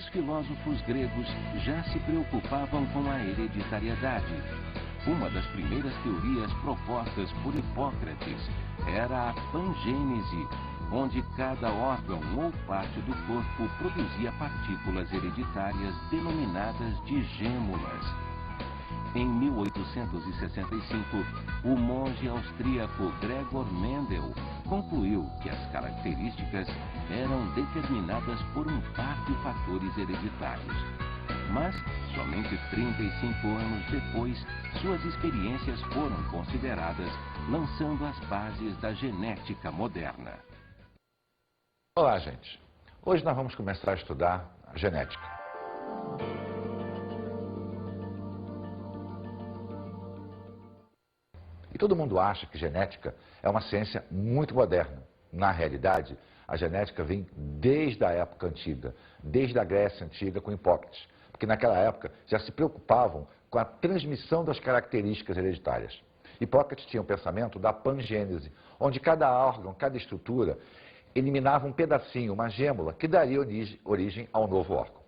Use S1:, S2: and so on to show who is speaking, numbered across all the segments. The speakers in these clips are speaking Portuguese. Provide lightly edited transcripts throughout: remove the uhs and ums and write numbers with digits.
S1: os filósofos gregos já se preocupavam com a hereditariedade. Uma das primeiras teorias propostas por Hipócrates era a pangênese, onde cada órgão ou parte do corpo produzia partículas hereditárias denominadas de gêmulas. Em 1865, o monge austríaco Gregor Mendel concluiu que as características eram determinadas por um par de fatores hereditários. Mas, somente 35 anos depois, suas experiências foram consideradas, lançando as bases da genética moderna.
S2: Olá, gente. Hoje nós vamos começar a estudar a genética. E todo mundo acha que genética é uma ciência muito moderna. Na realidade, a genética vem desde a época antiga, desde a Grécia Antiga com Hipócrates, porque naquela época já se preocupavam com a transmissão das características hereditárias. Hipócrates tinha o pensamento da pangênese, onde cada órgão, cada estrutura, eliminava um pedacinho, uma gêmula, que daria origem ao novo órgão.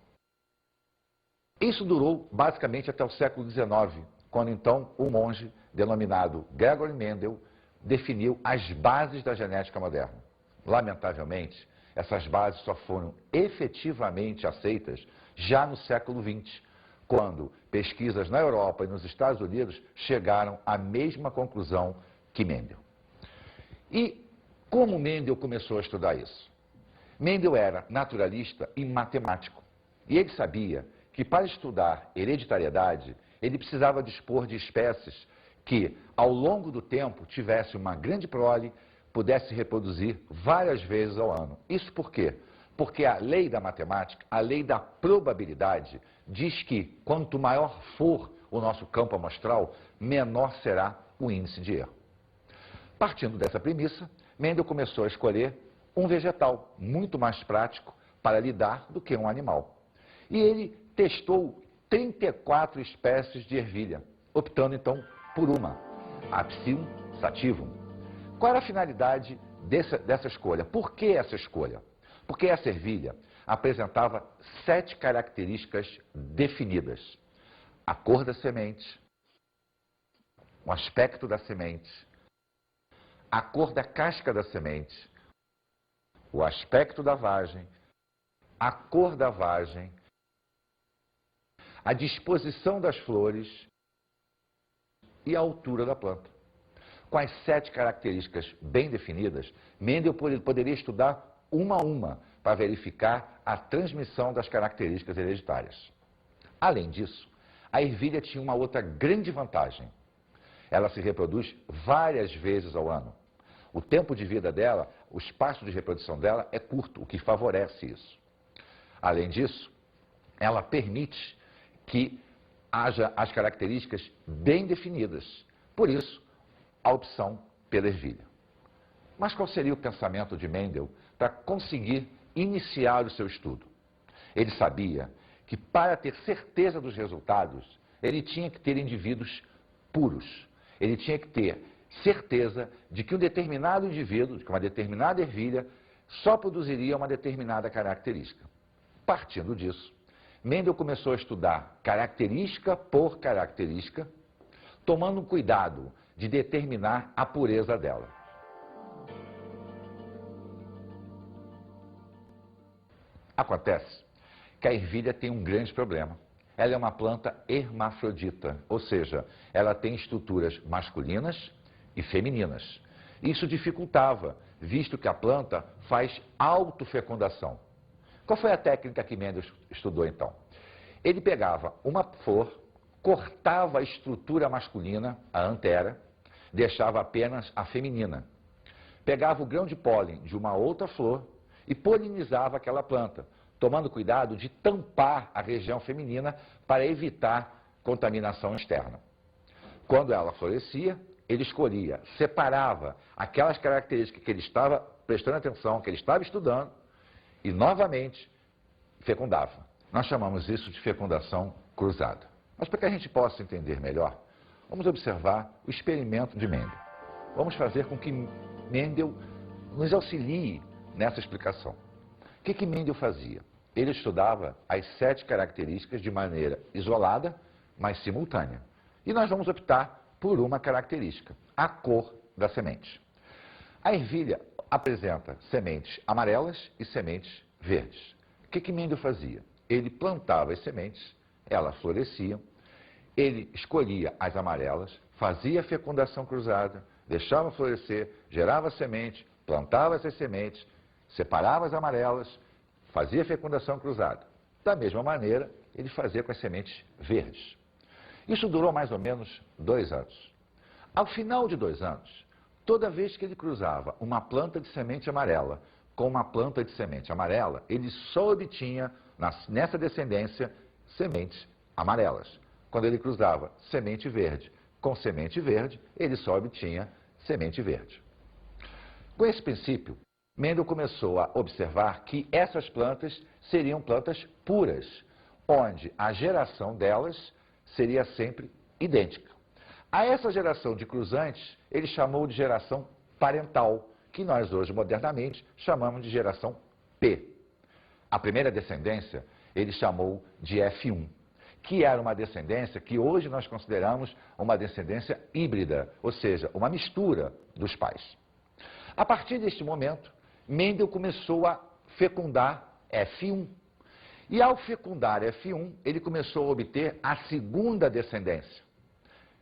S2: Isso durou basicamente até o século XIX, quando então o monge, denominado Gregor Mendel, definiu as bases da genética moderna. Lamentavelmente, essas bases só foram efetivamente aceitas já no século XX, quando pesquisas na Europa e nos Estados Unidos chegaram à mesma conclusão que Mendel. E como Mendel começou a estudar isso? Mendel era naturalista e matemático. E ele sabia que para estudar hereditariedade, ele precisava dispor de espécies que, ao longo do tempo, tivessem uma grande prole, pudesse reproduzir várias vezes ao ano. Isso por quê? Porque a lei da matemática, a lei da probabilidade, diz que quanto maior for o nosso campo amostral, menor será o índice de erro. Partindo dessa premissa, Mendel começou a escolher um vegetal muito mais prático para lidar do que um animal. E ele testou 34 espécies de ervilha, optando então por uma, a Psyllum sativum. Qual era a finalidade dessa escolha? Por que essa escolha? Porque essa ervilha apresentava 7 características definidas: a cor da semente, o aspecto da semente, a cor da casca da semente, o aspecto da vagem, a cor da vagem, a disposição das flores e a altura da planta. Com as 7 características bem definidas, Mendel poderia estudar uma a uma para verificar a transmissão das características hereditárias. Além disso, a ervilha tinha uma outra grande vantagem. Ela se reproduz várias vezes ao ano. O tempo de vida dela, o espaço de reprodução dela é curto, o que favorece isso. Além disso, ela permite que haja as características bem definidas. Por isso, a opção pela ervilha. Mas qual seria o pensamento de Mendel para conseguir iniciar o seu estudo? Ele sabia que para ter certeza dos resultados, ele tinha que ter indivíduos puros. Ele tinha que ter certeza de que um determinado indivíduo, de que uma determinada ervilha, só produziria uma determinada característica. Partindo disso, Mendel começou a estudar característica por característica, tomando cuidado de determinar a pureza dela. Acontece que a ervilha tem um grande problema. Ela é uma planta hermafrodita, ou seja, ela tem estruturas masculinas e femininas. Isso dificultava, visto que a planta faz autofecundação. Qual foi a técnica que Mendel estudou então? Ele pegava uma flor, cortava a estrutura masculina, a antera, deixava apenas a feminina. Pegava o grão de pólen de uma outra flor e polinizava aquela planta, tomando cuidado de tampar a região feminina para evitar contaminação externa. Quando ela florescia, ele escolhia, separava aquelas características que ele estava prestando atenção, que ele estava estudando, e novamente fecundava. Nós chamamos isso de fecundação cruzada. Mas para que a gente possa entender melhor, vamos observar o experimento de Mendel. Vamos fazer com que Mendel nos auxilie nessa explicação. O que Mendel fazia? ele estudava as 7 características de maneira isolada, mas simultânea. E nós vamos optar por uma característica, a cor da semente. A ervilha apresenta sementes amarelas e sementes verdes. O que Mendel fazia? Ele plantava as sementes, elas floresciam, ele escolhia as amarelas, fazia a fecundação cruzada, deixava florescer, gerava semente, plantava essas sementes, separava as amarelas, fazia a fecundação cruzada. Da mesma maneira, ele fazia com as sementes verdes. Isso durou mais ou menos 2 anos. Ao final de 2 anos, toda vez que ele cruzava uma planta de semente amarela com uma planta de semente amarela, ele só obtinha, nessa descendência, sementes amarelas. Quando ele cruzava semente verde com semente verde, ele só obtinha semente verde. Com esse princípio, Mendel começou a observar que essas plantas seriam plantas puras, onde a geração delas seria sempre idêntica. A essa geração de cruzantes, ele chamou de geração parental, que nós hoje, modernamente, chamamos de geração P. A primeira descendência, ele chamou de F1, que era uma descendência que hoje nós consideramos uma descendência híbrida, ou seja, uma mistura dos pais. A partir deste momento, Mendel começou a fecundar F1. E ao fecundar F1, ele começou a obter a segunda descendência.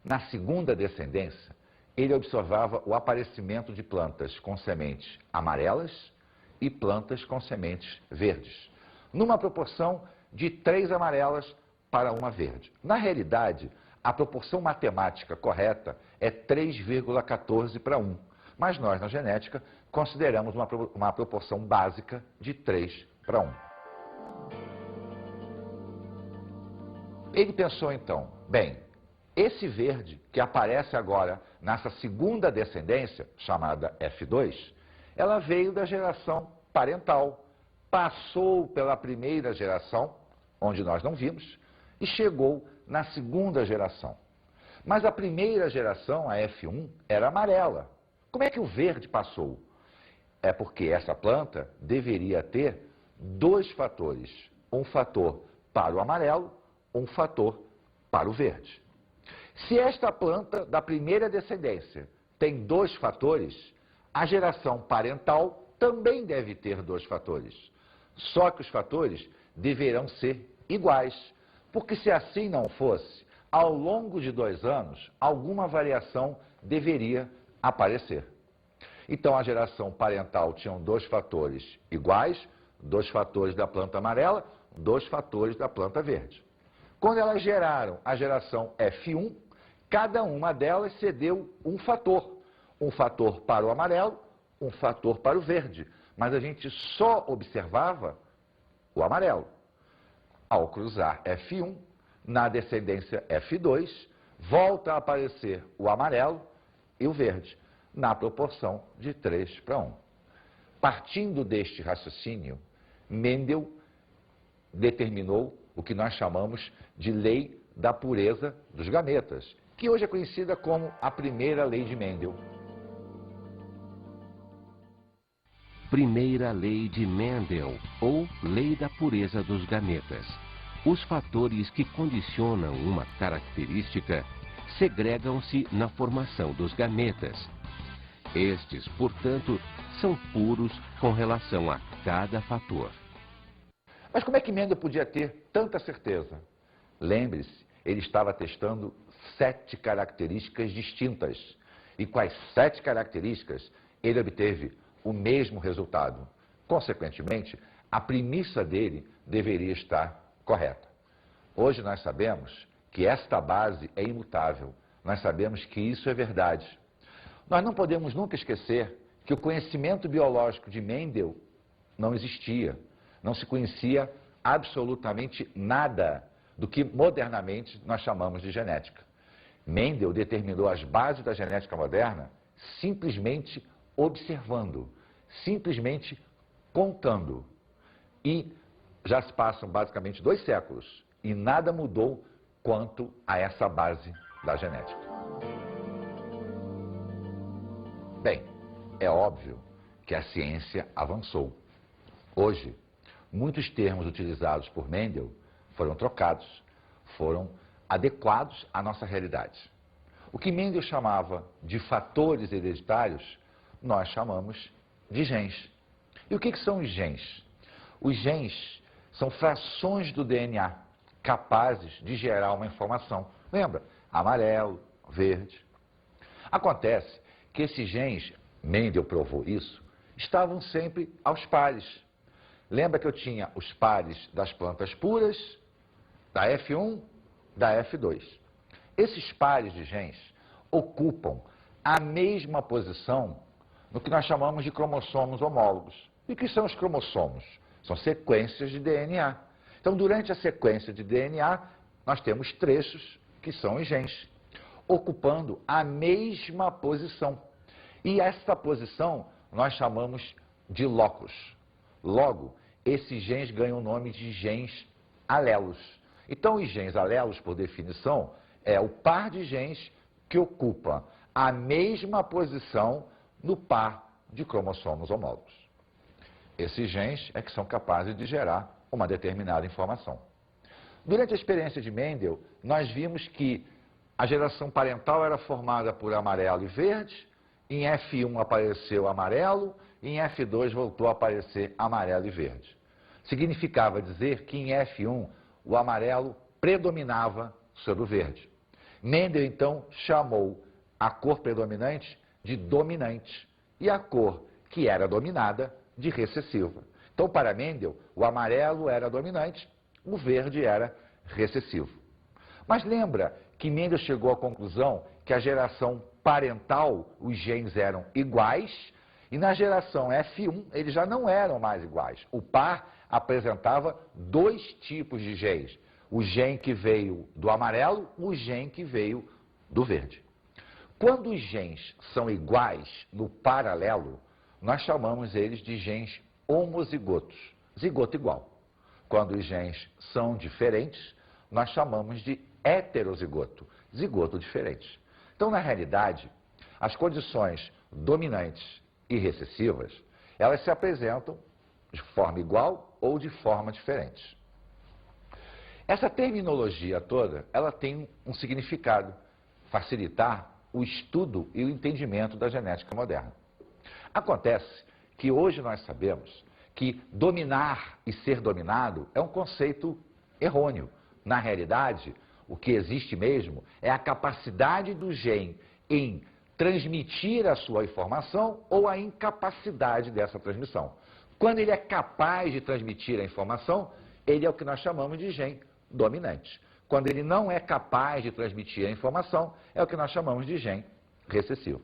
S2: Na segunda descendência, ele observava o aparecimento de plantas com sementes amarelas e plantas com sementes verdes, numa proporção de 3 amarelas para 1 verde. Na realidade, a proporção matemática correta é 3,14 para 1, mas nós, na genética, consideramos uma proporção básica de 3 para 1. Ele pensou então, bem, esse verde que aparece agora nessa segunda descendência, chamada F2, ela veio da geração parental, passou pela primeira geração, onde nós não vimos, e chegou na segunda geração. Mas a primeira geração, a F1, era amarela. Como é que o verde passou? É porque essa planta deveria ter 2 fatores. Um fator para o amarelo, um fator para o verde. Se esta planta da primeira descendência tem 2 fatores, a geração parental também deve ter 2 fatores. Só que os fatores deverão ser iguais, porque se assim não fosse, ao longo de 2 anos, alguma variação deveria aparecer. Então, a geração parental tinha 2 fatores iguais, 2 fatores da planta amarela, 2 fatores da planta verde. Quando elas geraram a geração F1, cada uma delas cedeu um fator para o amarelo, um fator para o verde, mas a gente só observava o amarelo. Ao cruzar F1, na descendência F2, volta a aparecer o amarelo e o verde, na proporção de 3 para 1. Partindo deste raciocínio, Mendel determinou o que nós chamamos de lei da pureza dos gametas, que hoje é conhecida como a primeira lei de Mendel.
S1: Primeira lei de Mendel, ou lei da pureza dos gametas. Os fatores que condicionam uma característica segregam-se na formação dos gametas. Estes, portanto, são puros com relação a cada fator.
S2: Mas como é que Mendel podia ter tanta certeza? Lembre-se, ele estava testando 7 características distintas. E com as 7 características, ele obteve o mesmo resultado. Consequentemente, a premissa dele deveria estar correta. Hoje nós sabemos que esta base é imutável. Nós sabemos que isso é verdade. Nós não podemos nunca esquecer que o conhecimento biológico de Mendel não existia. Não se conhecia absolutamente nada do que modernamente nós chamamos de genética. Mendel determinou as bases da genética moderna simplesmente observando, simplesmente contando. E já se passam basicamente 2 séculos e nada mudou quanto a essa base da genética. Bem, é óbvio que a ciência avançou. Hoje, muitos termos utilizados por Mendel foram trocados, foram adequados à nossa realidade. O que Mendel chamava de fatores hereditários, nós chamamos de genes. E o que são os genes? Os genes são frações do DNA capazes de gerar uma informação. Lembra? Amarelo, verde. Acontece que esses genes, Mendel provou isso, estavam sempre aos pares. Lembra que eu tinha os pares das plantas puras, da F1, da F2. Esses pares de genes ocupam a mesma posição no que nós chamamos de cromossomos homólogos. E o que são os cromossomos? São sequências de DNA. Então, durante a sequência de DNA, nós temos trechos, que são os genes, ocupando a mesma posição. E essa posição nós chamamos de locus. Logo, esses genes ganham o nome de genes alelos. Então, os genes alelos, por definição, é o par de genes que ocupa a mesma posição no par de cromossomos homólogos. Esses genes é que são capazes de gerar uma determinada informação. Durante a experiência de Mendel, nós vimos que a geração parental era formada por amarelo e verde, em F1 apareceu amarelo, e em F2 voltou a aparecer amarelo e verde. Significava dizer que em F1 o amarelo predominava sobre o verde. Mendel, então, chamou a cor predominante de dominante e a cor que era dominada de recessiva. Então, para Mendel, o amarelo era dominante, o verde era recessivo. Mas lembra que Mendel chegou à conclusão que a geração parental, os genes eram iguais, e na geração F1 eles já não eram mais iguais. O par apresentava dois tipos de genes. O gene que veio do amarelo, o gene que veio do verde. Quando os genes são iguais no paralelo, nós chamamos eles de genes homozigotos, zigoto igual. Quando os genes são diferentes, nós chamamos de heterozigoto, zigoto diferente. Então, na realidade, as condições dominantes e recessivas, elas se apresentam de forma igual ou de forma diferente. Essa terminologia toda, ela tem um significado, facilitar o estudo e o entendimento da genética moderna. Acontece que hoje nós sabemos que dominar e ser dominado é um conceito errôneo. Na realidade, o que existe mesmo é a capacidade do gene em transmitir a sua informação ou a incapacidade dessa transmissão. Quando ele é capaz de transmitir a informação, ele é o que nós chamamos de gene dominante. Quando ele não é capaz de transmitir a informação, é o que nós chamamos de gene recessivo.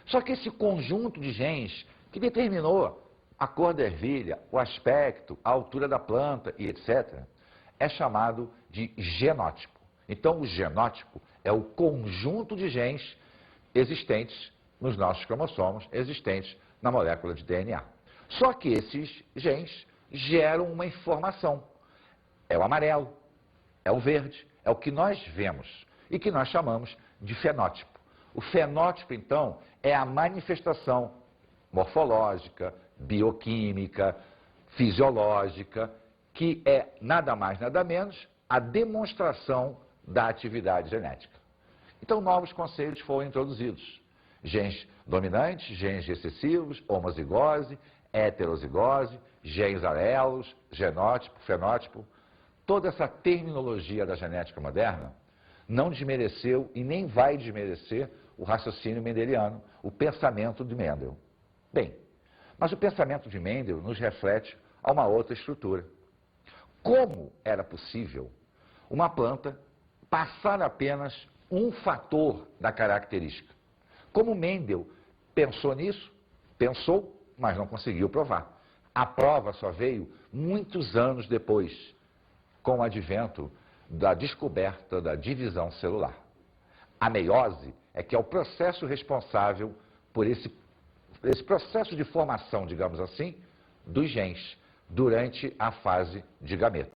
S2: Só que esse conjunto de genes que determinou a cor da ervilha, o aspecto, a altura da planta e etc., é chamado de genótipo. Então, o genótipo é o conjunto de genes existentes nos nossos cromossomos, existentes na molécula de DNA. Só que esses genes geram uma informação. É o amarelo, é o verde, é o que nós vemos e que nós chamamos de fenótipo. O fenótipo, então, é a manifestação morfológica, bioquímica, fisiológica, que é nada mais, nada menos a demonstração da atividade genética. Então, novos conceitos foram introduzidos. Genes dominantes, genes recessivos, homozigose, heterozigose, genes alelos, genótipo, fenótipo. Toda essa terminologia da genética moderna não desmereceu e nem vai desmerecer o raciocínio mendeliano, o pensamento de Mendel. Bem, mas o pensamento de Mendel nos reflete a uma outra estrutura. Como era possível uma planta passar apenas um fator da característica? Como Mendel pensou nisso? Pensou, mas não conseguiu provar. A prova só veio muitos anos depois, com o advento da descoberta da divisão celular. A meiose é que é o processo responsável por esse processo de formação, digamos assim, dos genes durante a fase de gameto.